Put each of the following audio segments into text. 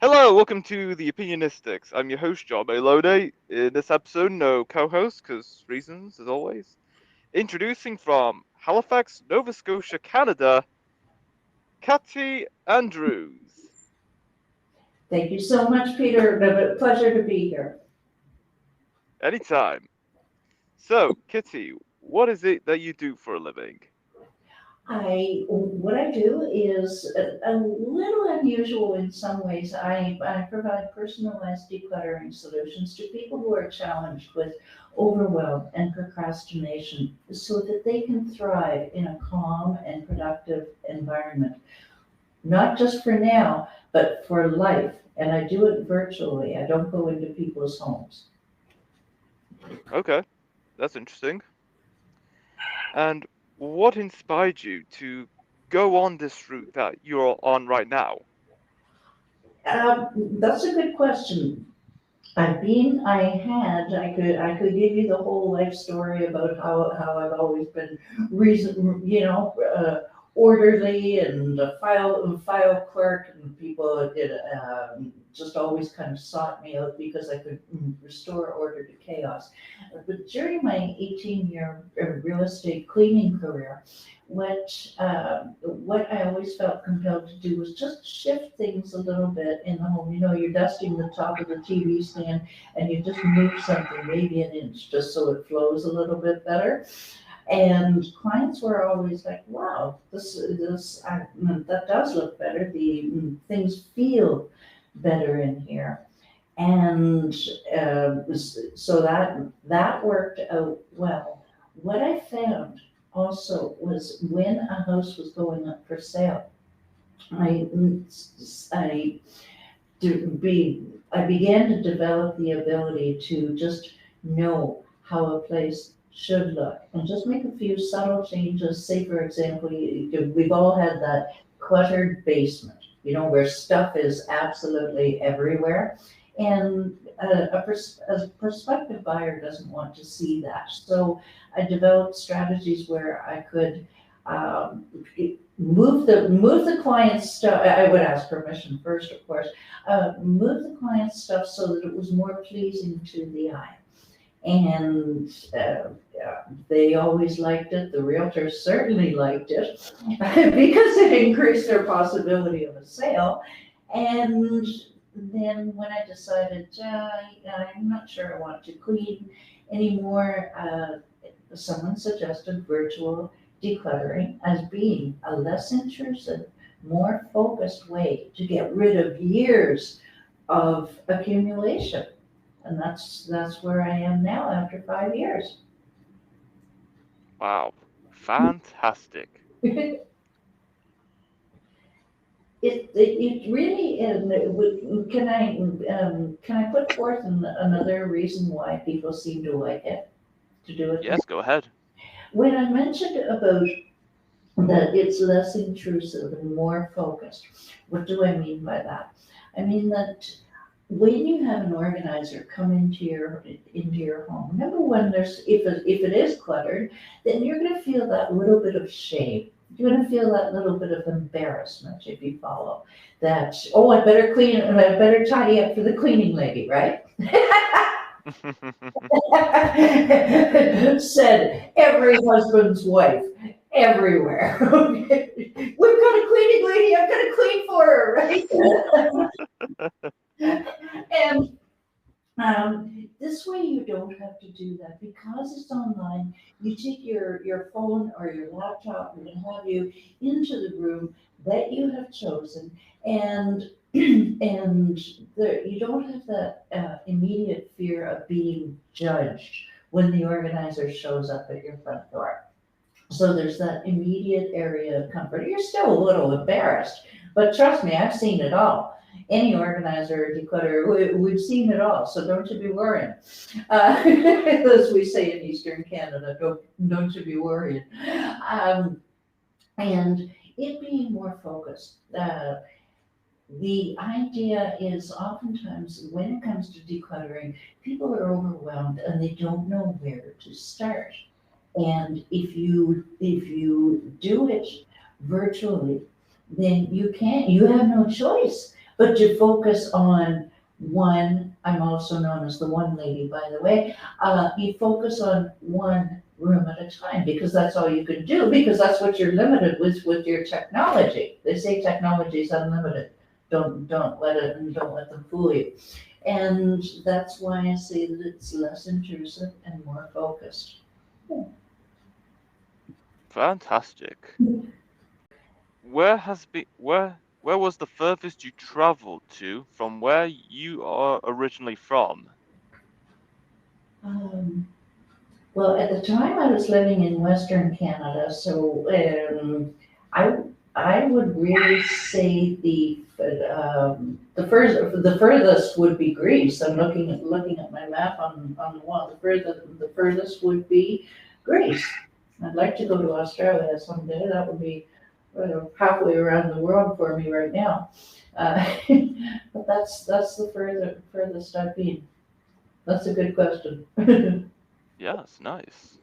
Hello, welcome to the Opinionistics. I'm your host, John Maylode. In this episode, no co-host, because reasons, as always. Introducing from Halifax, Nova Scotia, Canada, Kitti Andrews. Thank you so much, Peter. A pleasure to be here. Anytime. So, Kitti, what is it that you do for a living? What I do is a little unusual in some ways. I provide personalized decluttering solutions to people who are challenged with overwhelm and procrastination so that they can thrive in a calm and productive environment, not just for now, but for life. And I do it virtually. I don't go into people's homes. Okay, that's interesting. And what inspired you to go on this route that you're on right now? That's a good question. I could give you the whole life story about how I've always been orderly and a file clerk, and people just always kind of sought me out because I could restore order to chaos. But during my 18-year real estate cleaning career, what I always felt compelled to do was just shift things a little bit in the home. You know, you're dusting the top of the TV stand and you just move something maybe an inch just so it flows a little bit better. And clients were always like, "Wow, that does look better. The things feel better in here." And so that worked out well. What I found also was when a house was going up for sale, I I to be I began to develop the ability to just know how a place should look and just make a few subtle changes. Say, for example, we've all had that cluttered basement, where stuff is absolutely everywhere. And a prospective buyer doesn't want to see that. So I developed strategies where I could um, move the client's stuff. I would ask permission first, of course. Move the client's stuff so that it was more pleasing to the eye. And they always liked it. The realtors certainly liked it because it increased their possibility of a sale. And then when I decided I'm not sure I want to clean anymore, someone suggested virtual decluttering as being a less intrusive, more focused way to get rid of years of accumulation. And that's where I am now after 5 years. Wow, fantastic. It really can I put forth another reason why people seem to like it, to do it? Yes, go ahead. When I mentioned about that it's less intrusive and more focused, what do I mean by that? I mean that when you have an organizer come into your home, number one, there's if it is cluttered, then you're going to feel that little bit of shame. You're going to feel that little bit of embarrassment if you follow that. Oh, I better clean and I better tidy up for the cleaning lady, right? Said every husband's wife everywhere. Okay. We've got a cleaning lady. I've got to clean for her, right? And this way you don't have to do that because it's online. You take your phone or your laptop and have you into the room that you have chosen, and and you don't have that immediate fear of being judged when the organizer shows up at your front door. So there's that immediate area of comfort. You're still a little embarrassed, but trust me, I've seen it all. Any organizer or declutter, we've seen it all, so don't you be worrying. As we say in Eastern Canada, don't you be worrying. Um, and it being more focused. The idea is oftentimes when it comes to decluttering, people are overwhelmed and they don't know where to start. And if you do it virtually, then you have no choice But you focus on one, I'm also known as the one lady, by the way. You focus on one room at a time because that's all you can do, because that's what you're limited with your technology. They say technology is unlimited. Don't let them fool you. And that's why I say that it's less intrusive and more focused. Fantastic. Where was the furthest you traveled to from where you are originally from? Um, Well, at the time I was living in Western Canada, so I I would really say the furthest would be Greece. I'm looking at my map on the wall. The furthest would be Greece. I'd like to go to Australia someday. That would be halfway around the world for me right now. Uh, but that's the furthest I've been. That's a good question. Yes, nice.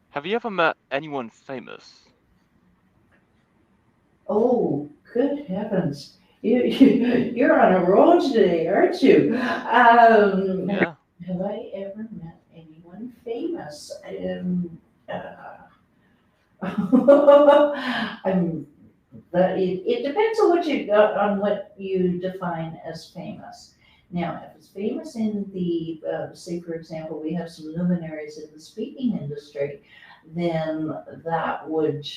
Have you ever met anyone famous? Oh, good heavens. You're on a roll today, aren't you? Yeah. Have I ever met anyone famous? I'm, it depends on what you got, on what you define as famous. Now, if it's famous in the, say, for example, we have some luminaries in the speaking industry, then that would,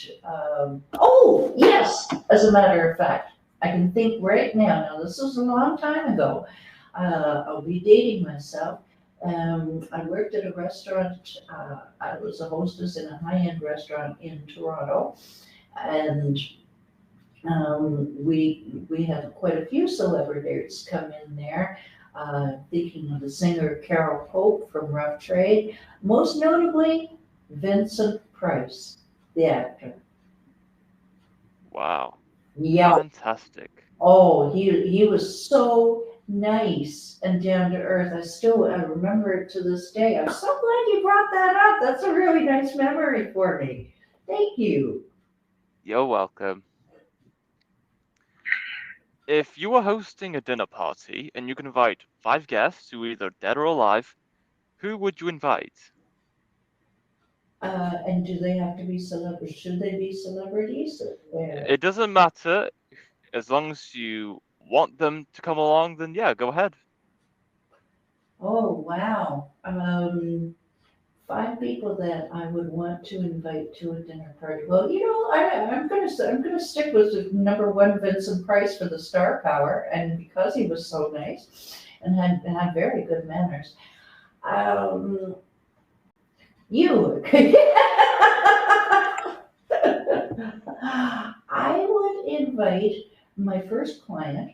oh, yes, as a matter of fact, I can think right now. Now, this was a long time ago. I'll be dating myself. I worked at a restaurant. I was a hostess in a high-end restaurant in Toronto, and we have quite a few celebrities come in there. Thinking of the singer Carol Pope from Rough Trade, most notably Vincent Price, the actor. Wow. Yeah. Fantastic. Oh, he was so nice and down to earth. I remember it to this day. I'm so glad you brought that up. That's a really nice memory for me. Thank you. You're welcome. If you were hosting a dinner party and you can invite 5 guests who are either dead or alive, who would you invite? And do they have to be celebrities? Should they be celebrities? It doesn't matter as long as you want them to come along, then yeah, go ahead. Oh, wow. Five people that I would want to invite to a dinner party. Well, I'm gonna stick with the number one, Vincent Price, for the star power, and because he was so nice and had very good manners. Um, you. I would invite my first client.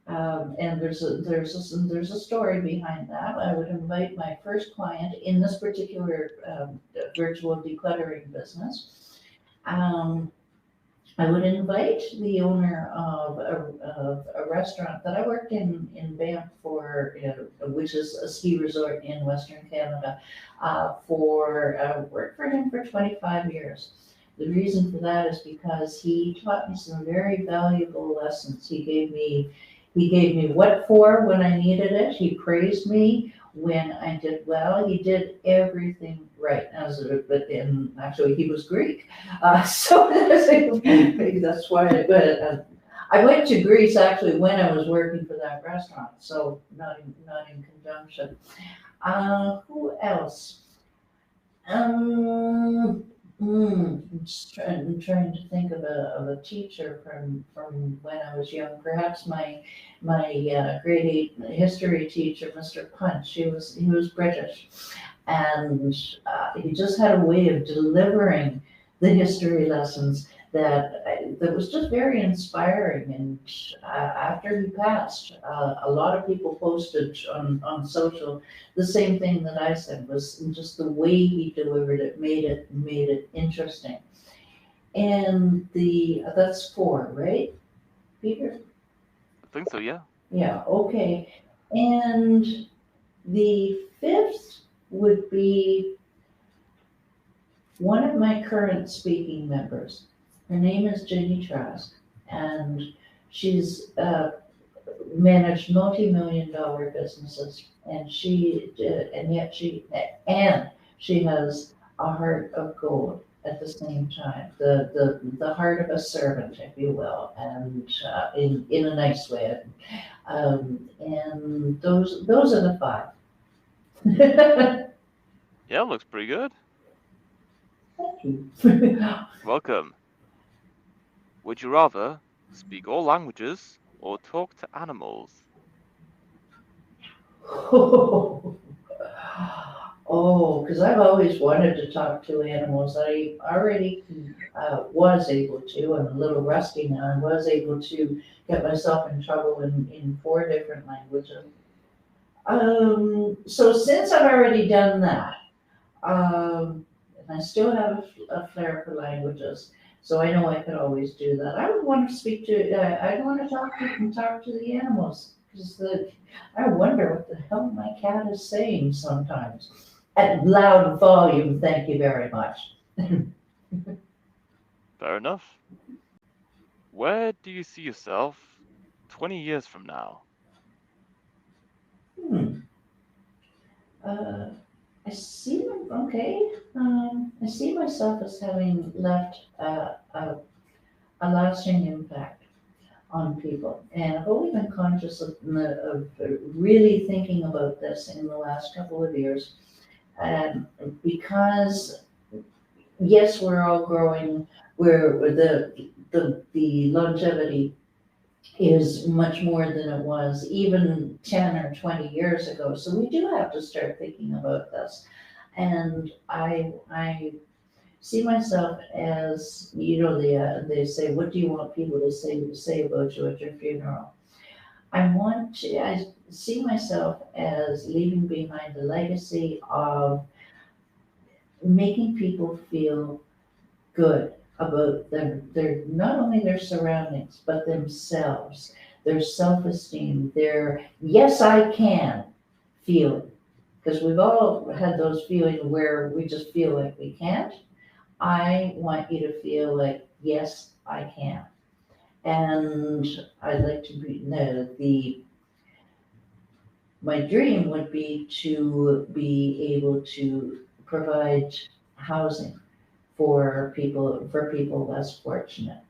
And there's a story behind that. I would invite my first client in this particular virtual decluttering business. Um, I would invite the owner of a restaurant that I worked in Banff for, which is a ski resort in Western Canada, worked for him for 25 years. The reason for that is because he taught me some very valuable lessons. He gave me what for when I needed it. He praised me when I did well. He did everything right. And actually, he was Greek. So maybe that's why I went to Greece actually when I was working for that restaurant, so not in conjunction. Who else? Um, I'm trying to think of a teacher from when I was young. Perhaps my grade 8 history teacher, Mr. Punch. He was British, and he just had a way of delivering the history lessons that was just very inspiring. And after he passed, a lot of people posted on social the same thing that I said, was just the way he delivered it made it interesting. And that's four, right, Peter? I think so, yeah. Yeah, okay. And the fifth would be one of my current speaking members. Her name is Jenny Trask, and She's managed multi-million-dollar businesses, and yet she has a heart of gold at the same time, the heart of a servant, if you will, and in a nice way. And those are the five. Yeah, looks pretty good. Thank you. Welcome. Would you rather speak all languages or talk to animals? Oh, because I've always wanted to talk to animals. I already was able to. I'm a little rusty now. I was able to get myself in trouble in four different languages. So since I've already done that, and I still have a flair for languages, so I know I could always do that. I would want to speak to. I'd want to talk to the animals because I wonder what the hell my cat is saying sometimes at loud volume. Thank you very much. Fair enough. Where do you see yourself 20 years from now? Hmm. Uh, okay. I see myself as having left a lasting impact on people. And I've only been conscious of really thinking about this in the last couple of years. Because yes, we're all growing, where the longevity is much more than it was even 10 or 20 years ago. So we do have to start thinking about this. And I see myself as, they say, what do you want people to say about you at your funeral? I see myself as leaving behind a legacy of making people feel good about their not only their surroundings but themselves, their self-esteem, their yes I can feeling. Because we've all had those feelings where we just feel like we can't. I want you to feel like yes I can. And I'd like to be the my dream would be to be able to provide housing for people less fortunate,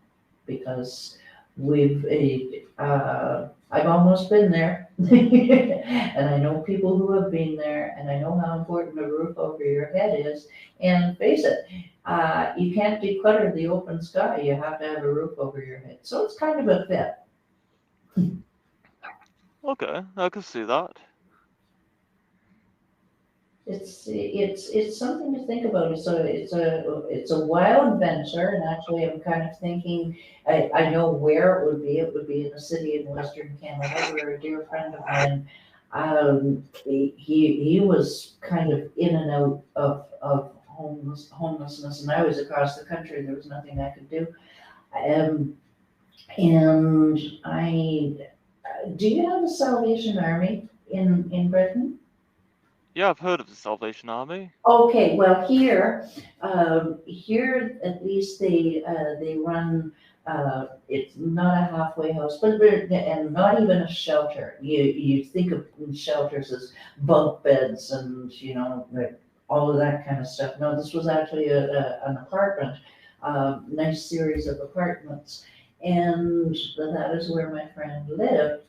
because I've almost been there. And I know people who have been there, and I know how important a roof over your head is. And face it, you can't declutter the open sky. You have to have a roof over your head. So it's kind of a fit. Okay, I can see that. It's something to think about. It's a wild venture, and actually, I'm kind of thinking. I know where it would be. It would be in a city in Western Canada where a dear friend of mine. He was kind of in and out of homelessness, and I was across the country. There was nothing I could do. Um, and I do you have a Salvation Army in Britain? Yeah, I've heard of the Salvation Army. Okay, well, here at least they run, it's not a halfway house, and not even a shelter. You think of shelters as bunk beds and, like all of that kind of stuff. No, this was actually an apartment, nice series of apartments. And that is where my friend lived,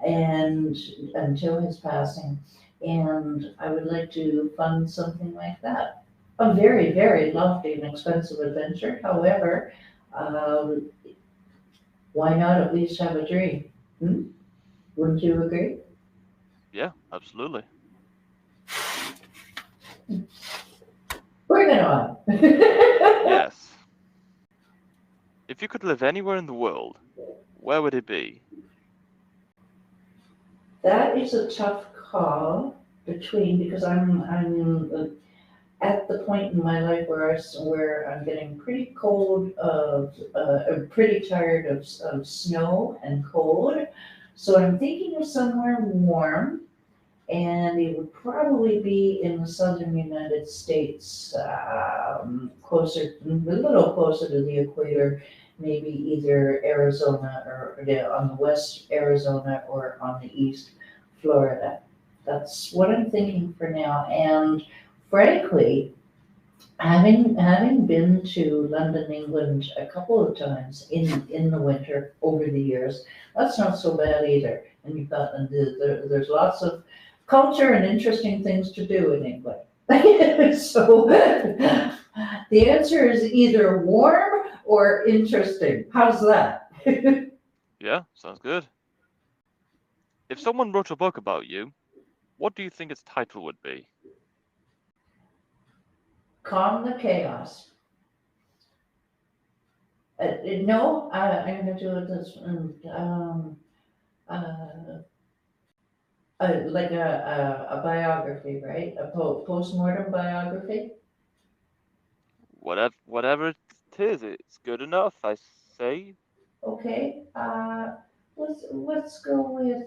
and until his passing. And I would like to fund something like that. A very, very lofty and expensive adventure. However, um, why not at least have a dream? Hmm? Wouldn't you agree? Yeah, absolutely. Bring it on. Yes. If you could live anywhere in the world, where would it be? That is a tough call because I'm at the point in my life where I'm getting pretty cold pretty tired of snow and cold. So I'm thinking of somewhere warm, and it would probably be in the southern United States, a little closer to the equator, maybe either Arizona or on the west Arizona or on the east Florida. That's what I'm thinking for now. And frankly, having been to London, England a couple of times in the winter over the years, that's not so bad either. And you've got there's lots of culture and interesting things to do in England. So the answer is either warm or interesting. How's that? Yeah, sounds good. If someone wrote a book about you, what do you think its title would be? Calm the chaos. No, I'm gonna do it this one. Uh, like a biography, right? A post-mortem biography. Whatever it is, it's good enough, I say. Okay. Let's go with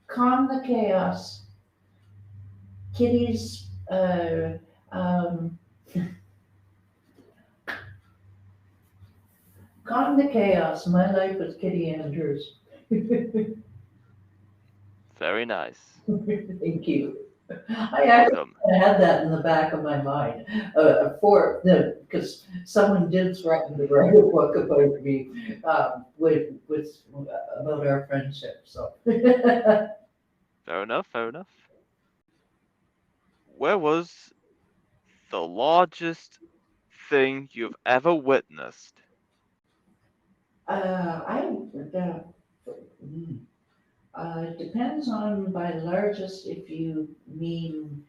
calm the chaos. Kitty's um, calm the chaos. My life with Kitty Andrews. Very nice. Thank you. I actually Welcome. had that in the back of my mind because someone did threaten to write a book about me with about our friendship. So Fair enough, fair enough. Where was the largest thing you've ever witnessed? it depends on by largest if you mean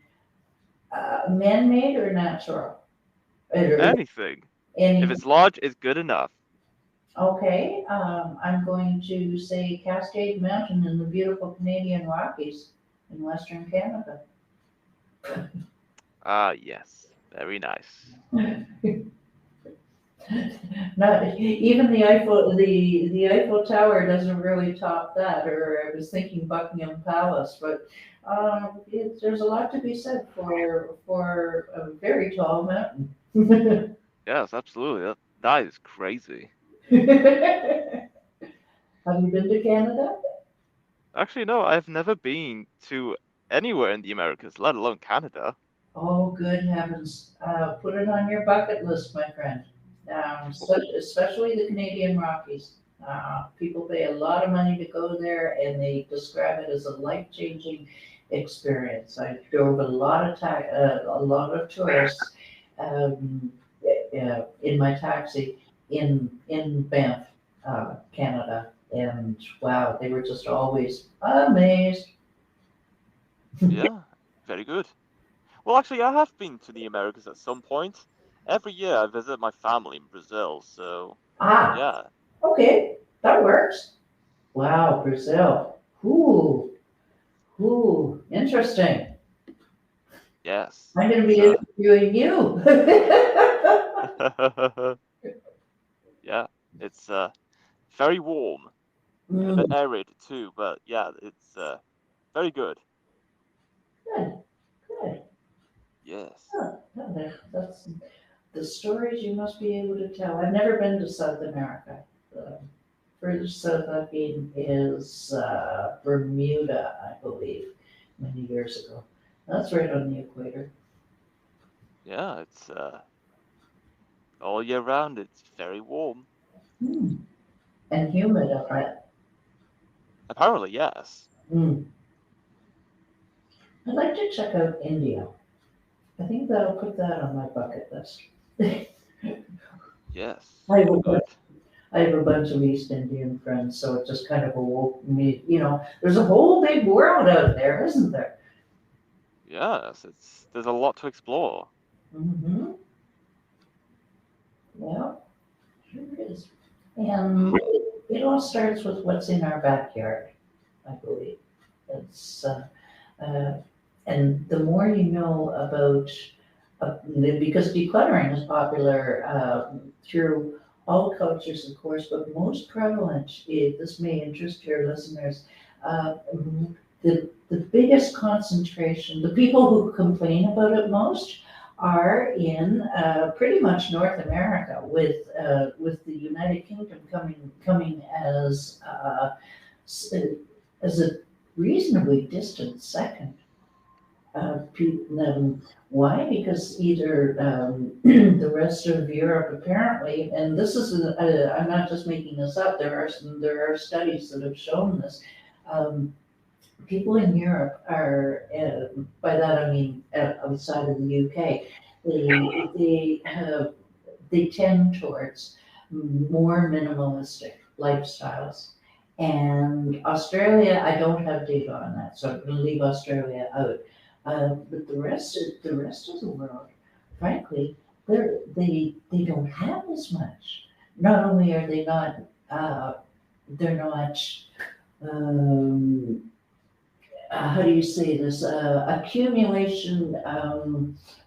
man-made or natural. Anything. Any If it's large, it's good enough. Okay, I'm going to say Cascade Mountain in the beautiful Canadian Rockies in Western Canada. Ah, yes. Very nice. Not even the Eiffel Tower doesn't really top that. Or I was thinking Buckingham Palace, but there's a lot to be said for a very tall mountain. Yes, absolutely. That is crazy. Have you been to Canada? Actually, no, I've never been to anywhere in the Americas, let alone Canada. Oh, good heavens. Put it on your bucket list, my friend. Especially the Canadian Rockies. People pay a lot of money to go there and they describe it as a life-changing experience. I drove a lot of tourists um, in my taxi in Banff, Canada. And wow, they were just always amazed. Yeah, very good. Well, actually, I have been to the Americas at some point. Every year I visit my family in Brazil, so Ah, yeah, okay, that works. Wow, Brazil. Interesting. yes. I'm going to It's be interviewing you. yeah, it's very warm, a bit Mm, aerated too, but yeah, it's very good. good, good. Yes. Huh, that's the stories you must be able to tell. I've never been to South America. The furthest south I've been is Bermuda, I believe, many years ago. That's right on the equator. Yeah, it's all year round. It's very warm. Hmm. And humid, I bet. Apparently, yes. Mm. I'd like to check out India. I think that'll put that on my bucket list. Yes, I have, very a, good. I have a bunch of East Indian friends, so it just kind of awoke me. There's a whole big world out there, isn't there? Yes, there's a lot to explore. Mm-hmm. Yeah, sure is. And Hmm. it all starts with what's in our backyard, I believe. It's uh, and the more you know about because decluttering is popular through all cultures, of course, but most prevalent, if this may interest your listeners, uh, the biggest concentration, the people who complain about it most are in pretty much North America, with the United Kingdom coming s- as a reasonably distant second. Why? Because either the rest of Europe apparently, and this is I'm not just making this up. There are studies that have shown this. Um, People in Europe are, by that I mean outside of the UK, they tend towards more minimalistic lifestyles. And Australia, I don't have data on that, so I'm going to leave Australia out. But the rest of the world, frankly, they don't have as much. Not only are they not, they're not. Um, how do you say this, accumulation,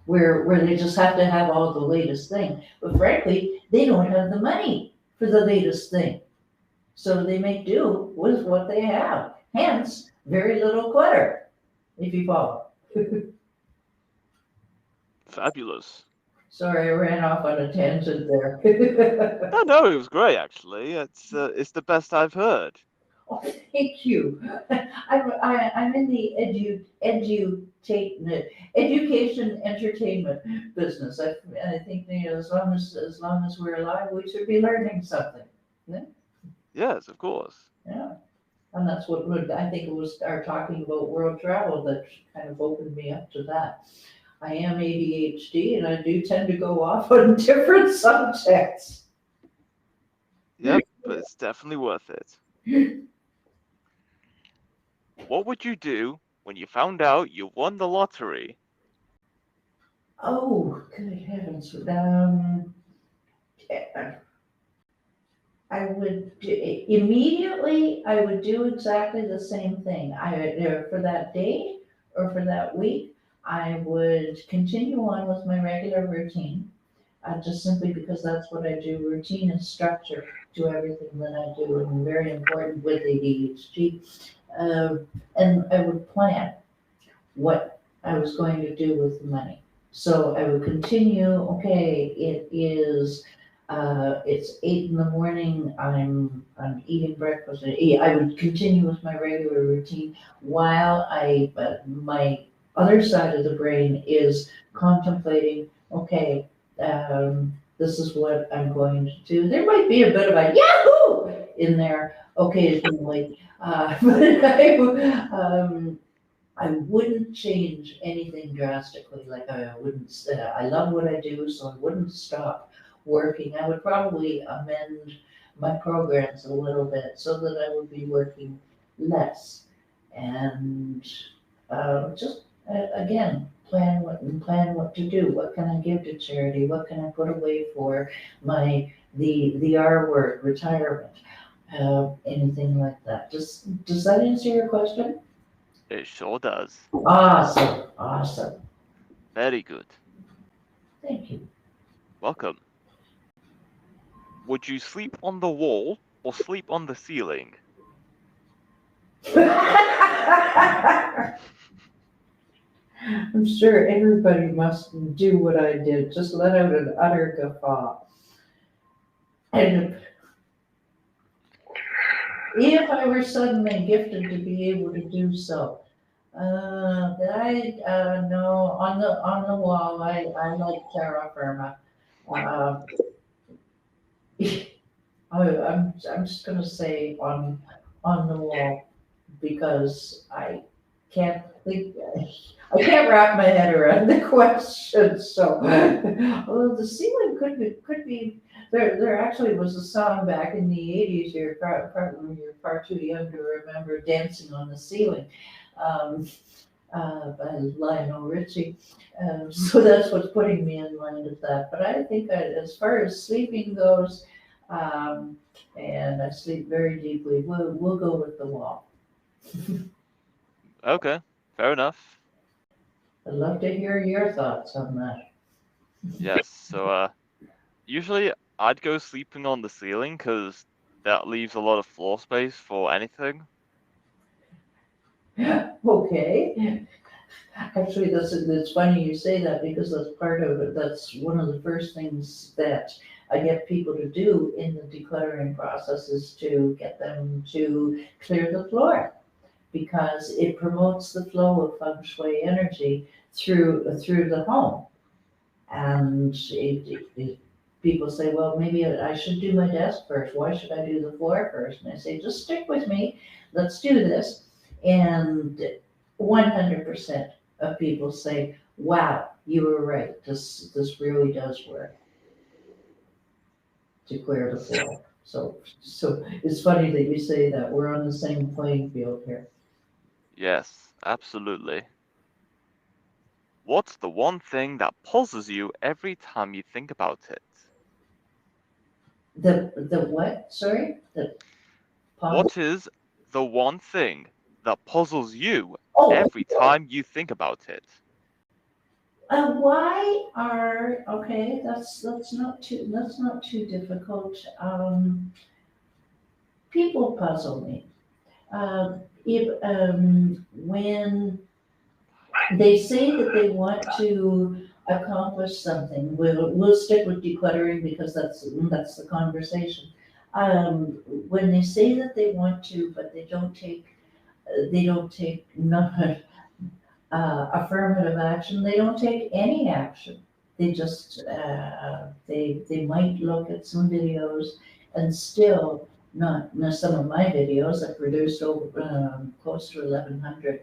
where they just have to have all the latest thing. But frankly, they don't have the money for the latest thing. So they make do with what they have. Hence, very little clutter, if you follow. Fabulous. Sorry, I ran off on a tangent there. No, it was great actually. It's the best I've heard. Oh, thank you. I'm in the education entertainment business. I think, as long as we're alive, we should be learning something. Yeah, Yes, of course. yeah. And that's what I think it was our talking about world travel that kind of opened me up to that. I am ADHD and I do tend to go off on different subjects. Yep, but it's definitely worth it. What would you do when you found out you won the lottery? Oh, good heavens. I would immediately, I would do exactly the same thing. For that day or for that week, I would continue on with my regular routine, just simply because that's what I do. Routine is structure to everything that I do, and very important with ADHD. Uh, and I would plan what I was going to do with the money. So I would continue, okay, it's 8 in the morning, I'm eating breakfast. I would continue with my regular routine while my other side of the brain is contemplating, okay, this is what I'm going to do. There might be a bit of a Yahoo in there occasionally, but I wouldn't change anything drastically. Like I wouldn't. I love what I do, so I wouldn't stop working. I would probably amend my programs a little bit so that I would be working less, and just again plan what to do. What can I give to charity? What can I put away for the R word, retirement? Anything like that. Does that answer your question? It sure does. Awesome, awesome. Very good. Thank you. Welcome. Would you sleep on the wall or sleep on the ceiling? I'm sure everybody must do what I did, just let out an utter guffaw. And if I were suddenly gifted to be able to do so, no, on the wall, I like terra firma. Uh, I'm just gonna say on the wall because can't think, I can't wrap my head around the question. So, although the ceiling could be, there actually was a song back in the '80s. You're far too young to remember "Dancing on the Ceiling." Um, by Lionel Richie. So that's what's putting me in mind of that. But I think as far as sleeping goes, um, and I sleep very deeply, we'll go with the wall. Okay, fair enough. I'd love to hear your thoughts on that. Yes, so usually I'd go sleeping on the ceiling because that leaves a lot of floor space for anything. Okay. Actually, it's funny you say that because that's part of it. That's one of the first things that I get people to do in the decluttering process is to get them to clear the floor because it promotes the flow of feng shui energy through the home. And people say, well, maybe I should do my desk first. Why should I do the floor first? And I say, just stick with me. Let's do this. And 100% of people say, wow, you were right. This really does work to clear the floor. So it's funny that you say that. We're on the same playing field here. Yes, absolutely. What's the one thing that puzzles you every time you think about it? The what? Sorry? The pause? What is the one thing that puzzles you Oh, every time you think about it? why are okay? That's not too difficult. People puzzle me. If when they say that they want to accomplish something, we'll stick with decluttering because that's the conversation. When they say that they want to, but they don't take none affirmative action. They don't take any action. They just they might look at some videos and still not. Now, some of my videos I produced over close to 1,100.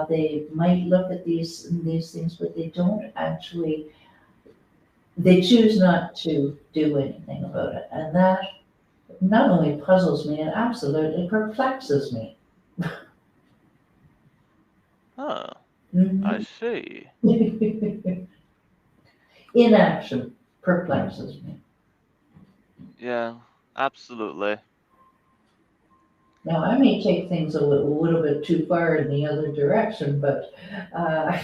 They might look at these things, but they don't actually. They choose not to do anything about it, and that not only puzzles me, it absolutely perplexes me. Huh, I Mhm. see. Inaction perplexes me. Yeah, absolutely. Now, I may take things a little bit too far in the other direction, but uh,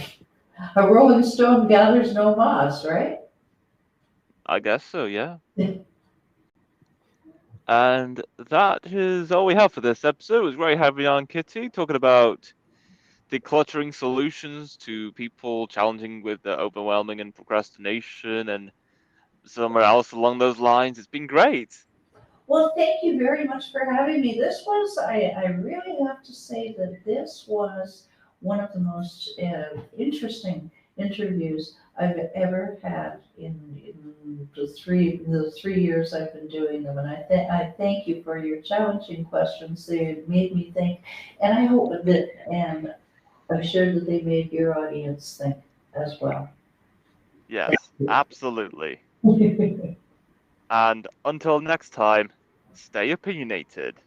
a rolling stone gathers no moss, right? I guess so, yeah. And that is all we have for this episode. It was great having you on, Kitty, talking about decluttering solutions to people challenging with the overwhelming and procrastination and somewhere else along those lines. It's been great. Well, thank you very much for having me. I really have to say that this was one of the most interesting interviews I've ever had in the three years I've been doing them. And I thank you for your challenging questions. They made me think, and I hope that, and I'm sure that they made your audience think as well. Yes, absolutely. Thank you. And until next time, stay opinionated.